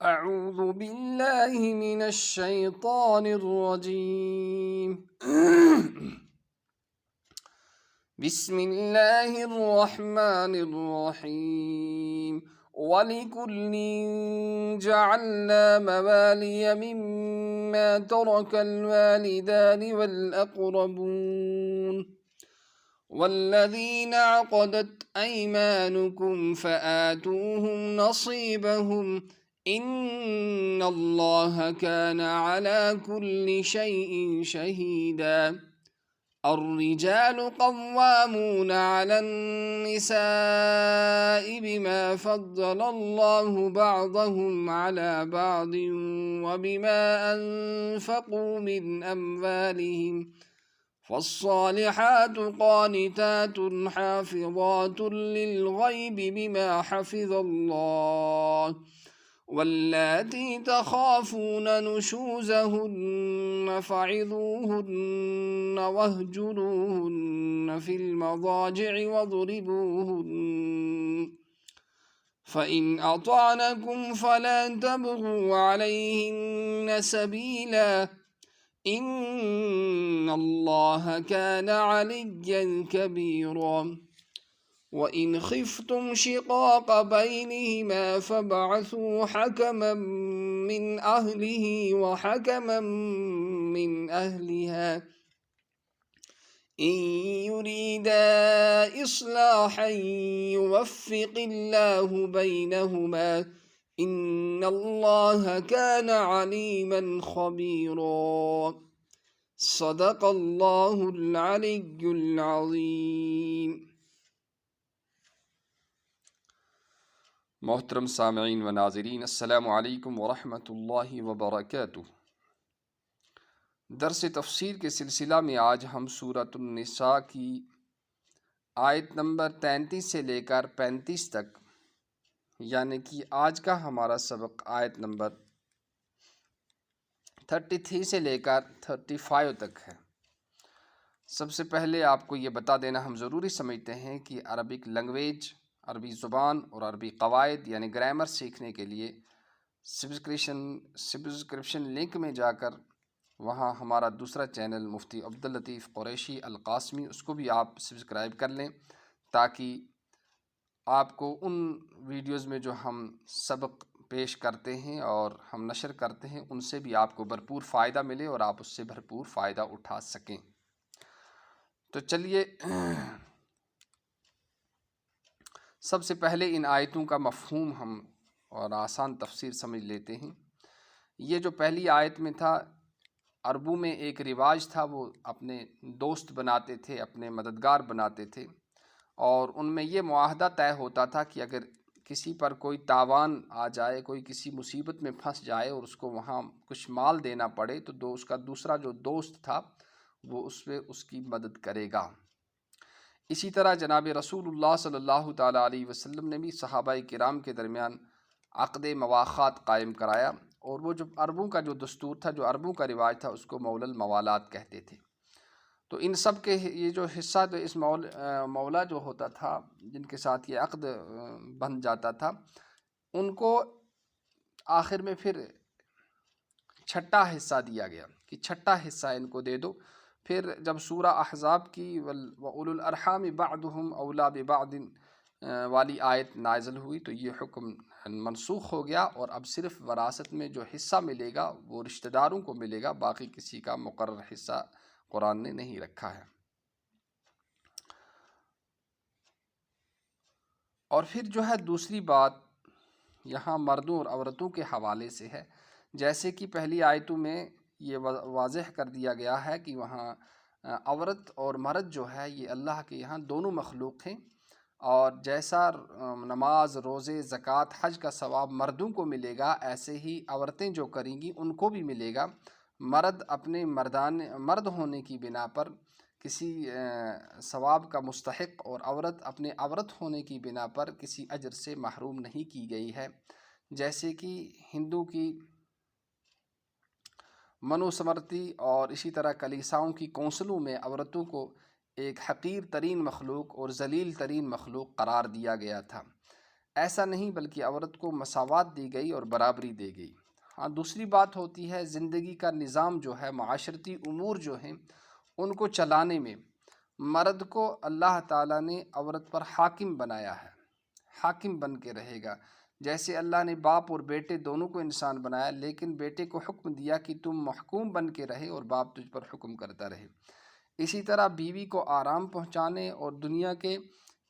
أعوذ بالله من الشيطان الرجيم بسم الله الرحمن الرحيم ولكل جعلنا موالي مما ترك الوالدان والأقربون والذين عقدت أيمانكم فآتوهم نصيبهم إن الله كان على كل شيء شهيدا الرجال قوامون على النساء بما فضل الله بعضهم على بعض وبما أنفقوا من أموالهم فالصالحات قانتات حافظات للغيب بما حفظ الله واللاتي تخافون نشوزهن فعظوهن واهجروهن في المضاجع واضربوهن فإن أطعنكم فلا تبغوا عليهن سبيلا إن الله كان عليا كبيرا وإن خفتم شقاق بينهما فابعثوا حكما من أهله وحكما من أهلها إن يريدا إصلاحا يوفق الله بينهما إن الله كان عليما خبيرا صدق الله العلي العظيم. محترم سامعین و ناظرین، السلام علیکم ورحمۃ اللہ وبرکاتہ۔ درس تفسیر کے سلسلہ میں آج ہم سورۃ النساء کی آیت نمبر 33 سے لے کر 35 تک، یعنی کہ آج کا ہمارا سبق آیت نمبر 33 سے لے کر 35 تک ہے۔ سب سے پہلے آپ کو یہ بتا دینا ہم ضروری سمجھتے ہیں کہ عربک لینگویج، عربی زبان اور عربی قواعد یعنی گرامر سیکھنے کے لیے سبسکرپشن لنک میں جا کر وہاں ہمارا دوسرا چینل مفتی عبداللطیف قریشی القاسمی، اس کو بھی آپ سبسکرائب کر لیں تاکہ آپ کو ان ویڈیوز میں جو ہم سبق پیش کرتے ہیں اور ہم نشر کرتے ہیں ان سے بھی آپ کو بھرپور فائدہ ملے اور آپ اس سے بھرپور فائدہ اٹھا سکیں۔ تو چلیے سب سے پہلے ان آیتوں کا مفہوم ہم اور آسان تفسیر سمجھ لیتے ہیں۔ یہ جو پہلی آیت میں تھا، عربوں میں ایک رواج تھا، وہ اپنے دوست بناتے تھے، اپنے مددگار بناتے تھے، اور ان میں یہ معاہدہ طے ہوتا تھا کہ اگر کسی پر کوئی تاوان آ جائے، کوئی کسی مصیبت میں پھنس جائے اور اس کو وہاں کچھ مال دینا پڑے تو اس کا دوسرا جو دوست تھا وہ اس پہ اس کی مدد کرے گا۔ اسی طرح جناب رسول اللہ صلی اللہ تعالیٰ علیہ وسلم نے بھی صحابہ کرام کے درمیان عقد مواخات قائم کرایا، اور وہ جو عربوں کا جو دستور تھا، جو عربوں کا رواج تھا، اس کو مولا الموالات کہتے تھے۔ تو ان سب کے یہ جو حصہ تو اس مولا جو ہوتا تھا، جن کے ساتھ یہ عقد بن جاتا تھا، ان کو آخر میں پھر چھٹا حصہ دیا گیا کہ چھٹا حصہ ان کو دے دو۔ پھر جب سورہ احزاب کی وَأُولُو الْأَرْحَامِ بَعْضُهُمْ أَوْلَىٰ بِبَعْضٍ والی آیت نازل ہوئی تو یہ حکم منسوخ ہو گیا، اور اب صرف وراثت میں جو حصہ ملے گا وہ رشتہ داروں کو ملے گا، باقی کسی کا مقرر حصہ قرآن نے نہیں رکھا ہے۔ اور پھر جو ہے دوسری بات یہاں مردوں اور عورتوں کے حوالے سے ہے، جیسے کہ پہلی آیتوں میں یہ واضح کر دیا گیا ہے کہ وہاں عورت اور مرد جو ہے یہ اللہ کے یہاں دونوں مخلوق ہیں، اور جیسا نماز، روزے، زکوٰۃ، حج کا ثواب مردوں کو ملے گا، ایسے ہی عورتیں جو کریں گی ان کو بھی ملے گا۔ مرد اپنے مرد ہونے کی بنا پر کسی ثواب کا مستحق، اور عورت اپنے عورت ہونے کی بنا پر کسی اجر سے محروم نہیں کی گئی ہے۔ جیسے کہ ہندو کی منوسمرتی اور اسی طرح کلیساؤں کی کونسلوں میں عورتوں کو ایک حقیر ترین مخلوق اور ذلیل ترین مخلوق قرار دیا گیا تھا، ایسا نہیں، بلکہ عورت کو مساوات دی گئی اور برابری دی گئی۔ ہاں، دوسری بات ہوتی ہے زندگی کا نظام جو ہے، معاشرتی امور جو ہیں ان کو چلانے میں مرد کو اللہ تعالیٰ نے عورت پر حاکم بنایا ہے، حاکم بن کے رہے گا۔ جیسے اللہ نے باپ اور بیٹے دونوں کو انسان بنایا، لیکن بیٹے کو حکم دیا کہ تم محکوم بن کے رہے اور باپ تجھ پر حکم کرتا رہے۔ اسی طرح بیوی کو آرام پہنچانے اور دنیا کے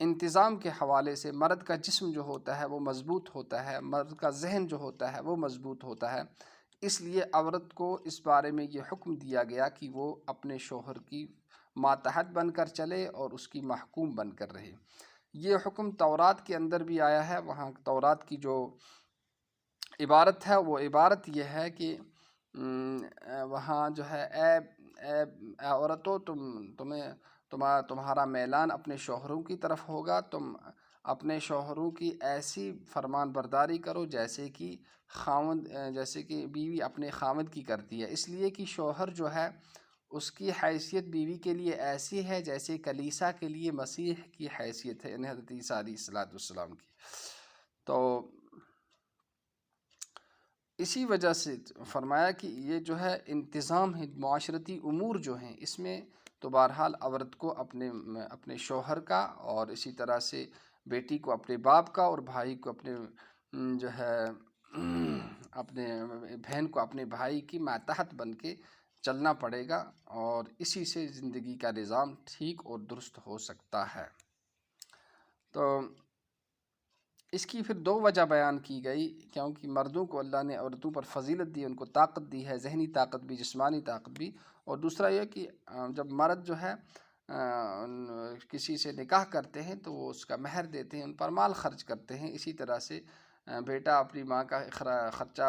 انتظام کے حوالے سے مرد کا جسم جو ہوتا ہے وہ مضبوط ہوتا ہے، مرد کا ذہن جو ہوتا ہے وہ مضبوط ہوتا ہے۔ اس لیے عورت کو اس بارے میں یہ حکم دیا گیا کہ وہ اپنے شوہر کی ماتحت بن کر چلے اور اس کی محکوم بن کر رہے۔ یہ حکم تورات کے اندر بھی آیا ہے۔ وہاں تورات کی جو عبارت ہے وہ عبارت یہ ہے کہ وہاں جو ہے اے عورتوں، تمہارا میلان اپنے شوہروں کی طرف ہوگا، تم اپنے شوہروں کی ایسی فرمان برداری کرو جیسے کہ بیوی اپنے خاوند کی کرتی ہے، اس لیے کہ شوہر جو ہے اس کی حیثیت بیوی کے لیے ایسی ہے جیسے کلیسا کے لیے مسیح کی حیثیت ہے، یعنی حضرت عیسیٰ علیہ السلام کی۔ تو اسی وجہ سے فرمایا کہ یہ جو ہے انتظام ہے، معاشرتی امور جو ہیں اس میں تو بہرحال عورت کو اپنے شوہر کا، اور اسی طرح سے بیٹی کو اپنے باپ کا، اور بھائی کو جو ہے اپنے بہن کو اپنے بھائی کی ماتحت بن کے چلنا پڑے گا، اور اسی سے زندگی کا نظام ٹھیک اور درست ہو سکتا ہے۔ تو اس کی پھر دو وجہ بیان کی گئی، کیونکہ مردوں کو اللہ نے عورتوں پر فضیلت دی، ان کو طاقت دی ہے، ذہنی طاقت بھی، جسمانی طاقت بھی، اور دوسرا یہ کہ جب مرد جو ہے کسی سے نکاح کرتے ہیں تو وہ اس کا مہر دیتے ہیں، ان پر مال خرچ کرتے ہیں۔ اسی طرح سے بیٹا اپنی ماں کا خرچہ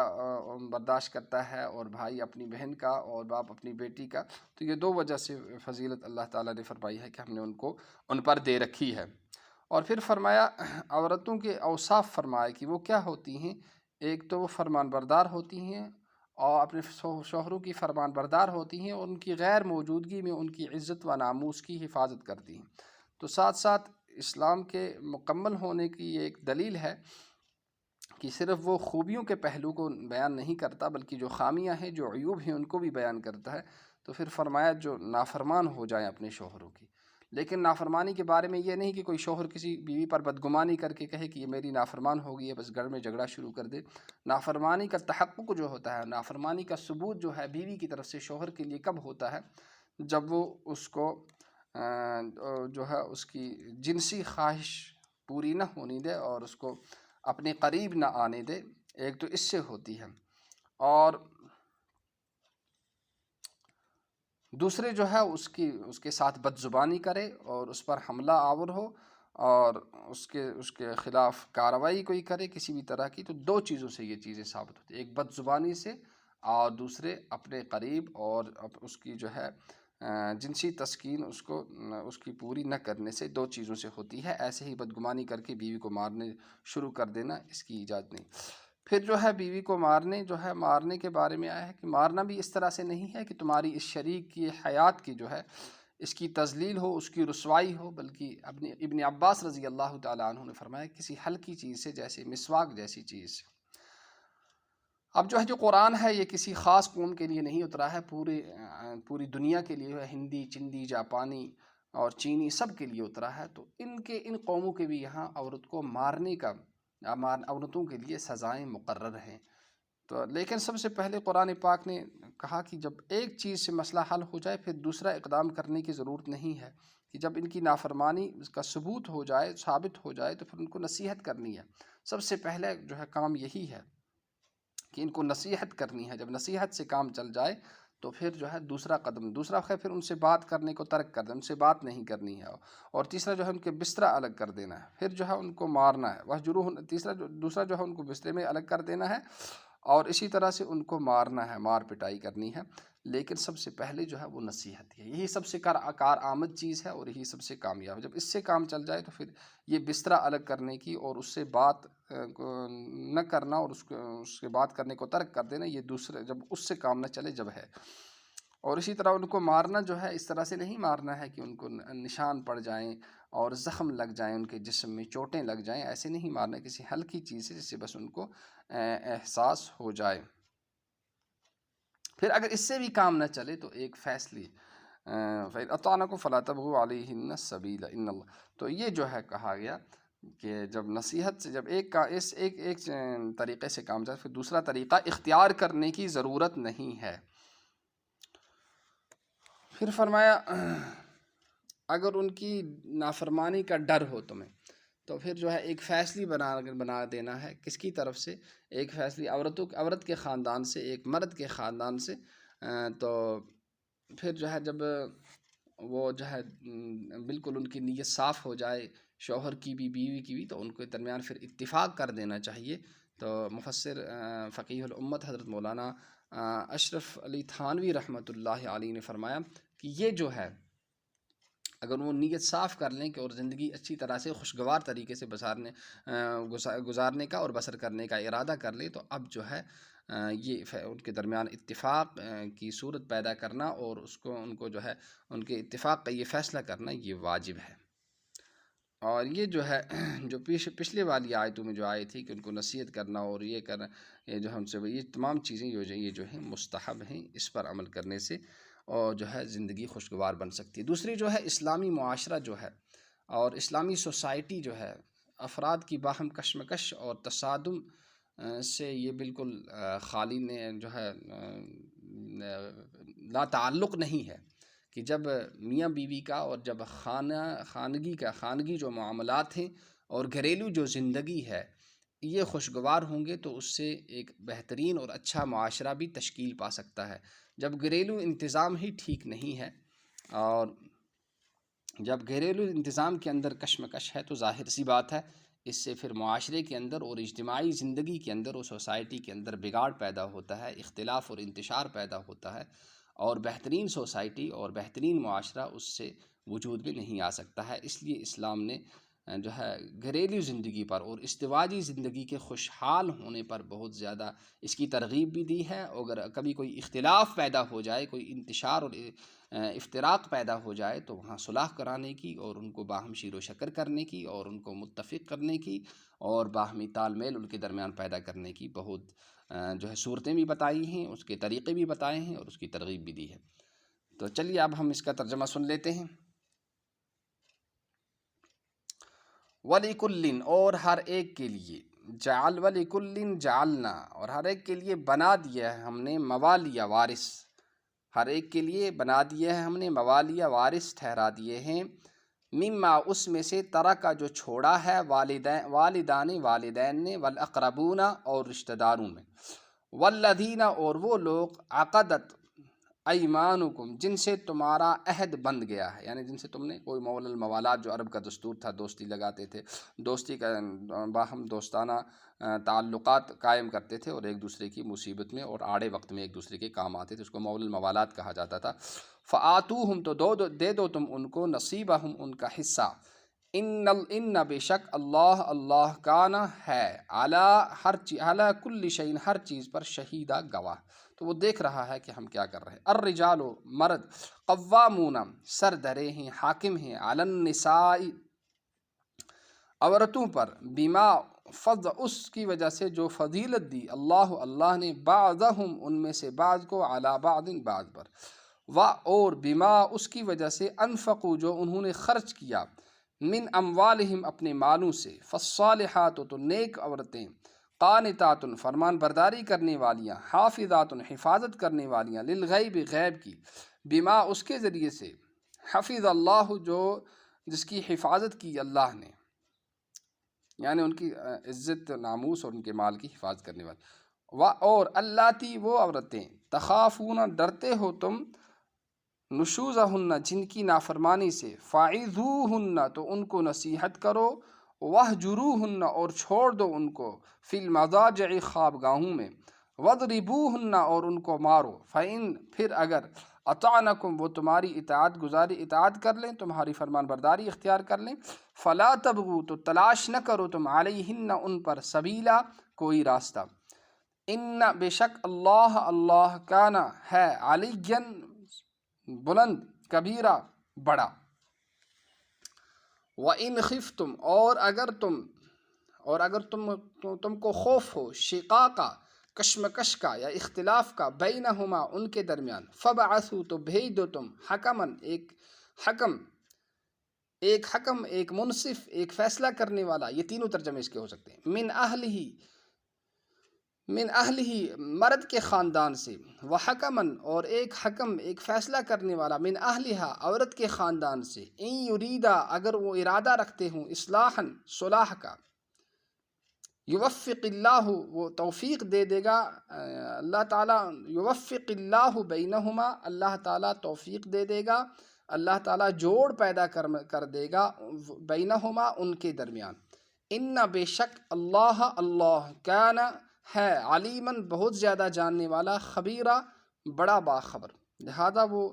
برداشت کرتا ہے، اور بھائی اپنی بہن کا، اور باپ اپنی بیٹی کا۔ تو یہ دو وجہ سے فضیلت اللہ تعالیٰ نے فرمائی ہے کہ ہم نے ان پر دے رکھی ہے۔ اور پھر فرمایا عورتوں کے اوصاف فرمایا کہ وہ کیا ہوتی ہیں۔ ایک تو وہ فرمان بردار ہوتی ہیں، اور اپنے شوہروں کی فرمان بردار ہوتی ہیں، اور ان کی غیر موجودگی میں ان کی عزت و ناموس کی حفاظت کرتی ہیں۔ تو ساتھ ساتھ اسلام کے مکمل ہونے کی یہ ایک دلیل ہے کہ صرف وہ خوبیوں کے پہلو کو بیان نہیں کرتا، بلکہ جو خامیاں ہیں، جو عیوب ہیں، ان کو بھی بیان کرتا ہے۔ تو پھر فرمایا جو نافرمان ہو جائیں اپنے شوہروں کی، لیکن نافرمانی کے بارے میں یہ نہیں کہ کوئی شوہر کسی بیوی پر بدگمانی کر کے کہے کہ یہ میری نافرمان ہو گئی ہے، بس گھر میں جھگڑا شروع کر دے۔ نافرمانی کا تحقق جو ہوتا ہے، نافرمانی کا ثبوت جو ہے بیوی کی طرف سے شوہر کے لیے کب ہوتا ہے؟ جب وہ اس کو جو ہے اس کی جنسی خواہش پوری نہ ہونی دے اور اس کو اپنے قریب نہ آنے دے، ایک تو اس سے ہوتی ہے، اور دوسرے جو ہے اس کے ساتھ بد زبانی کرے اور اس پر حملہ آور ہو، اور اس کے خلاف کارروائی کوئی کرے کسی بھی طرح کی۔ تو دو چیزوں سے یہ چیزیں ثابت ہوتی ہیں، ایک بد زبانی سے، اور دوسرے اپنے قریب اور اس کی جو ہے جنسی تسکین اس کی پوری نہ کرنے سے، دو چیزوں سے ہوتی ہے۔ ایسے ہی بدگمانی کر کے بیوی کو مارنے شروع کر دینا، اس کی اجازت نہیں۔ پھر جو ہے بیوی کو مارنے کے بارے میں آیا ہے کہ مارنا بھی اس طرح سے نہیں ہے کہ تمہاری اس شریک کی حیات کی جو ہے اس کی تذلیل ہو، اس کی رسوائی ہو، بلکہ ابن عباس رضی اللہ تعالیٰ عنہ نے فرمایا کسی ہلکی چیز سے، جیسے مسواک جیسی چیز سے۔ اب جو قرآن ہے یہ کسی خاص قوم کے لیے نہیں اترا ہے، پوری دنیا کے لیے ہے، ہندی، چندی، جاپانی اور چینی سب کے لیے اترا ہے۔ تو ان قوموں کے بھی یہاں عورت کو مارنے کا، عورتوں کے لیے سزائیں مقرر ہیں۔ تو لیکن سب سے پہلے قرآن پاک نے کہا کہ جب ایک چیز سے مسئلہ حل ہو جائے پھر دوسرا اقدام کرنے کی ضرورت نہیں ہے، کہ جب ان کی نافرمانی کا ثبوت ہو جائے، ثابت ہو جائے، تو پھر ان کو نصیحت کرنی ہے۔ سب سے پہلے جو ہے کام یہی ہے کہ ان کو نصیحت کرنی ہے۔ جب نصیحت سے کام چل جائے تو پھر جو ہے دوسرا پھر ان سے بات کرنے کو ترک کر دینا، ان سے بات نہیں کرنی ہے، اور تیسرا جو ہے ان کے بستر الگ کر دینا ہے، پھر جو ہے ان کو مارنا ہے۔ دوسرا جو ہے ان کو بسترے میں الگ کر دینا ہے، اور اسی طرح سے ان کو مارنا ہے، مار پٹائی کرنی ہے۔ لیکن سب سے پہلے جو ہے وہ نصیحت ہے، یہی سب سے کارآمد چیز ہے، اور یہی سب سے کامیاب ہے۔ جب اس سے کام چل جائے تو پھر یہ بسترا الگ کرنے کی اور اس سے بات نہ کرنا اور اس سے بات کرنے کو ترک کر دینا، یہ دوسرے جب اس سے کام نہ چلے جب ہے۔ اور اسی طرح ان کو مارنا جو ہے اس طرح سے نہیں مارنا ہے کہ ان کو نشان پڑ جائیں اور زخم لگ جائیں، ان کے جسم میں چوٹیں لگ جائیں، ایسے نہیں مارنا، کسی ہلکی چیز سے جس سے بس ان کو احساس ہو جائے۔ پھر اگر اس سے بھی کام نہ چلے تو ایک فیصلی فَإِنْ أَطَعْنَكُمْ فَلَا تَبْغُوا عَلَيْهِنَّ السَّبِيلَ إِنَّ اللَّهَ، تو یہ جو ہے کہا گیا کہ جب نصیحت سے جب ایک طریقے سے کام چلے، پھر دوسرا طریقہ اختیار کرنے کی ضرورت نہیں ہے۔ پھر فرمایا اگر ان کی نافرمانی کا ڈر ہو تمہیں تو پھر جو ہے ایک فیصلی بنا دینا ہے، کس کی طرف سے؟ ایک فیصلی عورت کے خاندان سے، ایک مرد کے خاندان سے۔ تو پھر جو ہے جب وہ جو ہے بالکل ان کی نیت صاف ہو جائے، شوہر کی بھی بیوی کی بھی، تو ان کے درمیان پھر اتفاق کر دینا چاہیے۔ تو مفسر فقیہ الامت حضرت مولانا اشرف علی تھانوی رحمۃ اللہ علیہ نے فرمایا کہ یہ جو ہے اگر وہ نیت صاف کر لیں کہ اور زندگی اچھی طرح سے خوشگوار طریقے سے گزارنے کا اور بسر کرنے کا ارادہ کر لیں، تو اب جو ہے یہ ان کے درمیان اتفاق کی صورت پیدا کرنا اور ان کو جو ہے ان کے اتفاق کا یہ فیصلہ کرنا یہ واجب ہے۔ اور یہ جو ہے جو پچھلے والی آیتوں میں جو آئی تھی کہ ان کو نصیحت کرنا اور یہ کرنا، یہ جو ہم سے یہ تمام چیزیں یہ جو ہیں مستحب ہیں، اس پر عمل کرنے سے اور جو ہے زندگی خوشگوار بن سکتی ہے۔ دوسری جو ہے اسلامی معاشرہ جو ہے اور اسلامی سوسائٹی جو ہے افراد کی باہم کشمکش اور تصادم سے یہ بالکل خالی نے جو ہے لا تعلق نہیں ہے کہ جب میاں بیوی کا اور جب خانگی جو معاملات ہیں اور گھریلو جو زندگی ہے یہ خوشگوار ہوں گے تو اس سے ایک بہترین اور اچھا معاشرہ بھی تشکیل پا سکتا ہے۔ جب گھریلو انتظام ہی ٹھیک نہیں ہے اور جب گھریلو انتظام کے اندر کشمکش ہے تو ظاہر سی بات ہے اس سے پھر معاشرے کے اندر اور اجتماعی زندگی کے اندر اور سوسائٹی کے اندر بگاڑ پیدا ہوتا ہے، اختلاف اور انتشار پیدا ہوتا ہے، اور بہترین سوسائٹی اور بہترین معاشرہ اس سے وجود میں نہیں آ سکتا ہے۔ اس لیے اسلام نے جو ہے گھریلو زندگی پر اور ازدواجی زندگی کے خوشحال ہونے پر بہت زیادہ اس کی ترغیب بھی دی ہے۔ اگر کبھی کوئی اختلاف پیدا ہو جائے، کوئی انتشار اور افتراق پیدا ہو جائے تو وہاں صلح کرانے کی اور ان کو باہم شیر و شکر کرنے کی اور ان کو متفق کرنے کی اور باہمی تال میل ان کے درمیان پیدا کرنے کی بہت جو ہے صورتیں بھی بتائی ہیں، اس کے طریقے بھی بتائے ہیں اور اس کی ترغیب بھی دی ہے۔ تو چلیے اب ہم اس کا ترجمہ سن لیتے ہیں۔ وَلِكُلٍّ اور ہر ایک کے لیے، وَلِكُلٍّ جعلنا اور ہر ایک کے لیے بنا دیا ہے ہم نے موالیہ وارث، ہر ایک کے لیے بنا دیا ہے ہم نے موالیہ وارث ٹھہرا دیے ہیں، مما اس میں سے ترکہ جو چھوڑا ہے والدین نے، والاقربون اور رشتہ داروں میں، والذین اور وہ لوگ عقدت ایمانکم جن سے تمہارا عہد بند گیا ہے، یعنی جن سے تم نے کوئی مول الموالات جو عرب کا دستور تھا، دوستی لگاتے تھے، دوستی کا باہم دوستانہ تعلقات قائم کرتے تھے اور ایک دوسرے کی مصیبت میں اور آڑے وقت میں ایک دوسرے کے کام آتے تھے، اس کو مول الموالات کہا جاتا تھا۔ فآتوہم تو دے دو تم ان کو نصیبہم ان کا حصہ، ان بے شک اللہ کانا ہے علی کل شیء ہر چیز پر شہیدہ گواہ، تو وہ دیکھ رہا ہے کہ ہم کیا کر رہے ہیں۔ الرجال مرد قوامون سر درے ہیں، حاکم ہیں، علی النساء عورتوں پر، بما اس کی وجہ سے جو فضیلت دی اللہ نے بعضہم ان میں سے بعض کو علی بعض بعض پر، اور بما اس کی وجہ سے انفقوا جو انہوں نے خرچ کیا، من اموالہم اپنے مالوں سے، فالصالحات تو نیک عورتیں، قانتات فرمان برداری کرنے والیاں، حافظات حفاظت کرنے والیاں، للغیب غیب کی، بما اس کے ذریعے سے، حفظ اللہ جو جس کی حفاظت کی اللہ نے، یعنی ان کی عزت ناموس اور ان کے مال کی حفاظت کرنے والی، اور اللاتی وہ عورتیں، تخافون ڈرتے ہو تم، نشوزہن جن کی نافرمانی سے، فاعظوہن تو ان کو نصیحت کرو، وہجروہن اور چھوڑ دو ان کو، فی المضاجع خوابگاہوں میں، وضربوہن اور ان کو مارو، فإن پھر اگر اطعنکم وہ تمہاری اطاعت کر لیں، تمہاری فرمان برداری اختیار کر لیں، فلا تبغوا تو تلاش نہ کرو تم علیہن ان پر، سبیلا کوئی راستہ، ان بے شک اللہ کانا ہے، علیًا بلند، کبیرہ بڑا، وَإِنْ خِفْتُمْ اور اگر تم کو خوف ہو شقاقہ کشمکش کا یا اختلاف کا بینہما ان کے درمیان فبعثوا تو بھیج دو تم حکمن ایک حکم ایک منصف ایک فیصلہ کرنے والا، یہ تینوں ترجمے اس کے ہو سکتے ہیں، من اہلہ مرد کے خاندان سے، وحکمن اور ایک حکم ایک فیصلہ کرنے والا من اہلہا عورت کے خاندان سے، ان یریدا اگر وہ ارادہ رکھتے ہوں اصلاحا صلاح کا، یوفق اللہ وہ توفیق دے دے گا اللہ تعالیٰ، یوفق اللہ بینہما اللہ تعالیٰ توفیق دے دے گا، اللہ تعالیٰ جوڑ پیدا کر دے گا بینہما ان کے درمیان، ان بے شک اللہ کان ہے علیماً بہت زیادہ جاننے والا، خبیرہ بڑا باخبر، لہذا وہ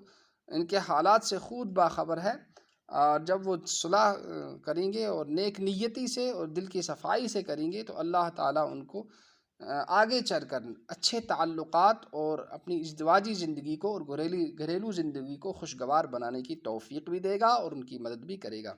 ان کے حالات سے خود باخبر ہے۔ اور جب وہ صلاح کریں گے اور نیک نیتی سے اور دل کی صفائی سے کریں گے تو اللہ تعالیٰ ان کو آگے چل کر اچھے تعلقات اور اپنی ازدواجی زندگی کو اور گھریلو زندگی کو خوشگوار بنانے کی توفیق بھی دے گا اور ان کی مدد بھی کرے گا۔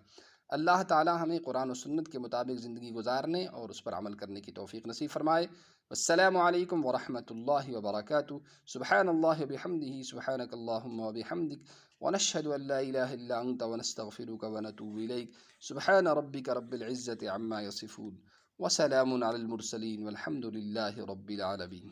اللہ تعالیٰ ہمیں قرآن و سنت کے مطابق زندگی گزارنے اور اس پر عمل کرنے کی توفیق نصیب فرمائے۔ السلام علیکم ورحمۃ اللہ وبرکاتہ۔ سبحان اللہ بحمدہ، سبحانک اللہم وبحمدک، ونشہد ان لا الہ الا انت ونستغفرک ونتوب الیک۔ سبحان ربک رب العزۃ عما یصفون، وسلام علی المرسلین، والحمد للہ رب العالمین۔